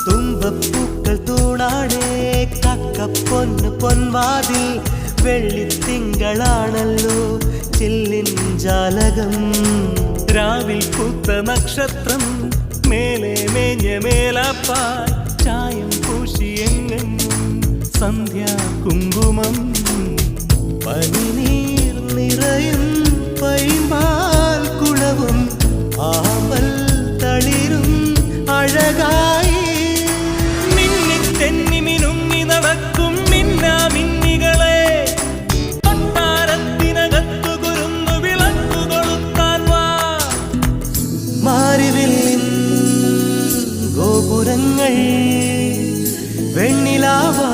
തുമ്പപ്പൂക്കൾ തൂണാടേ കക്കപ്പൊന്ന് പൊൻവാതിൽ വെള്ളിത്തിങ്കളാണല്ലോ chilling ജാലകം രാവിൽ പൂത്ത നക്ഷത്രം മേലെ മേഞ്ഞ മേലാപ്പാൽ ചായം പൂശിയെങ്ങും സന്ധ്യാ കുങ്കുമം പനിനീർ നിറയും പൈമ്പാൽ കുളവും ആമ്പൽ തളിരും അഴകായി മിന്നിത്തെന്നി മിനുങ്ങി നടക്കും മിന്നാമിന്നികളെ കൊട്ടാരത്തിനകത്തു കുരുന്നു വിളക്കു കൊളുത്താൻ വാ മാരിവില്ലിൻ ഗോപുരങ്ങൾ വെണ്ണിലാവാ